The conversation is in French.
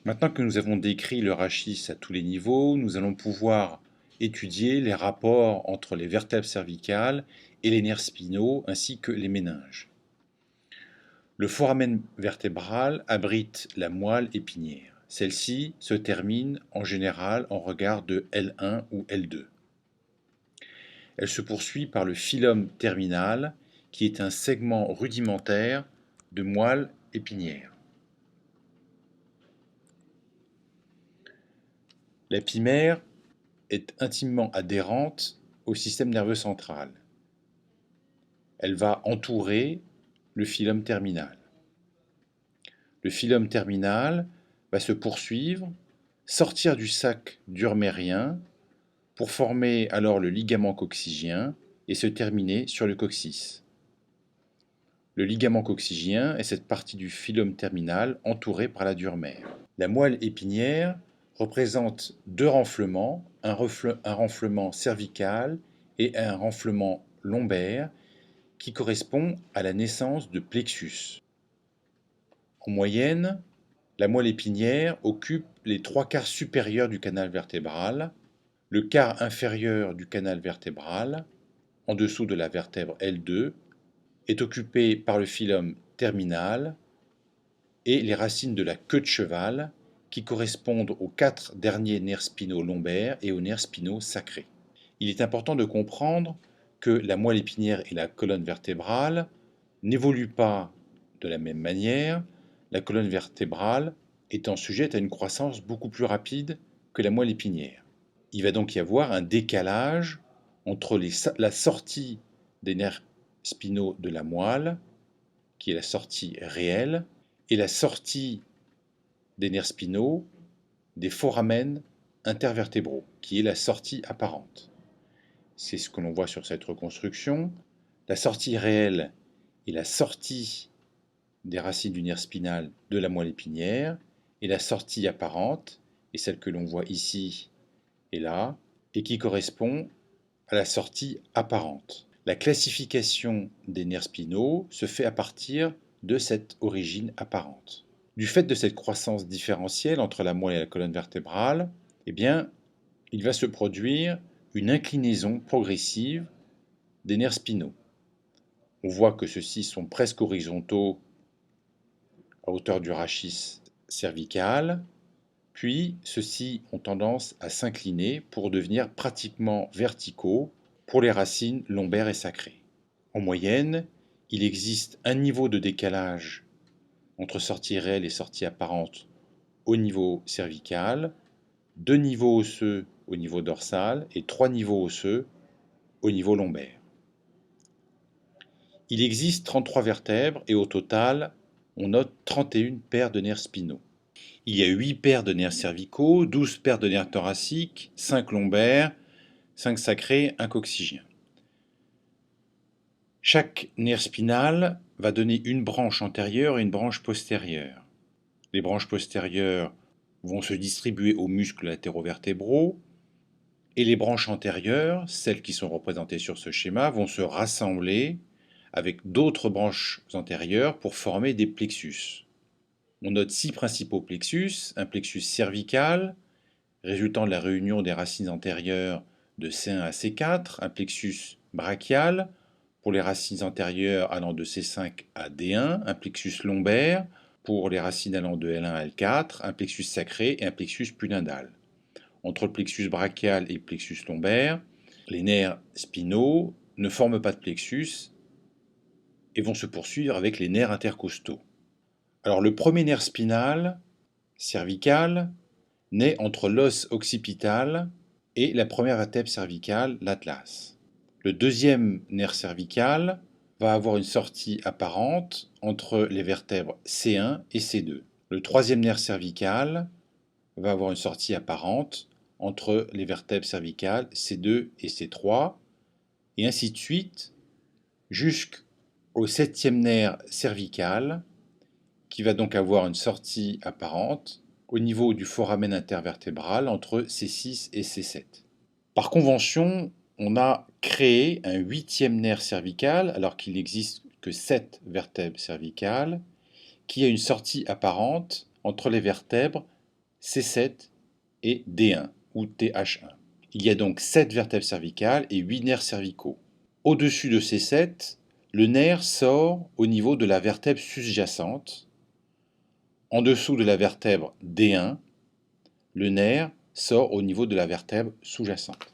Maintenant que nous avons décrit le rachis à tous les niveaux, nous allons pouvoir étudier les rapports entre les vertèbres cervicales et les nerfs spinaux ainsi que les méninges. Le foramen vertébral abrite la moelle épinière. Celle-ci se termine en général en regard de L1 ou L2. Elle se poursuit par le phylum terminal qui est un segment rudimentaire de moelle épinière. L'épimère est intimement adhérente au système nerveux central. Elle va entourer le phylum terminal. Le phylum terminal va se poursuivre, sortir du sac durmérien pour former alors le ligament coccygien et se terminer sur le coccyx. Le ligament coccygien est cette partie du phylum terminal entourée par la durmère. La moelle épinière représente deux renflements, un renflement cervical et un renflement lombaire qui correspond à la naissance de plexus. En moyenne, la moelle épinière occupe les trois quarts supérieurs du canal vertébral, le quart inférieur du canal vertébral, en dessous de la vertèbre L2, est occupé par le phylum terminal et les racines de la queue de cheval qui correspondent aux quatre derniers nerfs spinaux lombaires et aux nerfs spinaux sacrés. Il est important de comprendre que la moelle épinière et la colonne vertébrale n'évoluent pas de la même manière, la colonne vertébrale étant sujette à une croissance beaucoup plus rapide que la moelle épinière. Il va donc y avoir un décalage entre la sortie des nerfs spinaux de la moelle, qui est la sortie réelle, et la sortie des nerfs spinaux des foramen intervertébraux, qui est la sortie apparente. C'est ce que l'on voit sur cette reconstruction. La sortie réelle est la sortie des racines du nerf spinal de la moelle épinière, et la sortie apparente est celle que l'on voit ici et là, et qui correspond à la sortie apparente. La classification des nerfs spinaux se fait à partir de cette origine apparente. Du fait de cette croissance différentielle entre la moelle et la colonne vertébrale, eh bien, il va se produire une inclinaison progressive des nerfs spinaux. On voit que ceux-ci sont presque horizontaux à hauteur du rachis cervical, puis ceux-ci ont tendance à s'incliner pour devenir pratiquement verticaux pour les racines lombaires et sacrées. En moyenne, il existe un niveau de décalage entre sortie réelle et sortie apparente au niveau cervical, deux niveaux osseux au niveau dorsal et trois niveaux osseux au niveau lombaire. Il existe 33 vertèbres et au total, on note 31 paires de nerfs spinaux. Il y a 8 paires de nerfs cervicaux, 12 paires de nerfs thoraciques, 5 lombaires, 5 sacrés, 1 coccygien. Chaque nerf spinal va donner une branche antérieure et une branche postérieure. Les branches postérieures vont se distribuer aux muscles latérovertébraux et les branches antérieures, celles qui sont représentées sur ce schéma, vont se rassembler avec d'autres branches antérieures pour former des plexus. On note 6 principaux plexus, un plexus cervical, résultant de la réunion des racines antérieures de C1 à C4, un plexus brachial, pour les racines antérieures allant de C5 à D1, un plexus lombaire, pour les racines allant de L1 à L4, un plexus sacré et un plexus pudendal. Entre le plexus brachial et le plexus lombaire, les nerfs spinaux ne forment pas de plexus et vont se poursuivre avec les nerfs intercostaux. Alors le premier nerf spinal, cervical, naît entre l'os occipital et la première vertèbre cervicale, l'atlas. Le deuxième nerf cervical va avoir une sortie apparente entre les vertèbres C1 et C2. Le troisième nerf cervical va avoir une sortie apparente entre les vertèbres cervicales C2 et C3, et ainsi de suite, jusqu'au septième nerf cervical, qui va donc avoir une sortie apparente au niveau du foramen intervertébral entre C6 et C7. Par convention, on a créé un huitième nerf cervical, alors qu'il n'existe que 7 vertèbres cervicales, qui a une sortie apparente entre les vertèbres C7 et D1 ou TH1. Il y a donc 7 vertèbres cervicales et 8 nerfs cervicaux. Au-dessus de ces 7, le nerf sort au niveau de la vertèbre sous-jacente. En dessous de la vertèbre D1, le nerf sort au niveau de la vertèbre sous-jacente.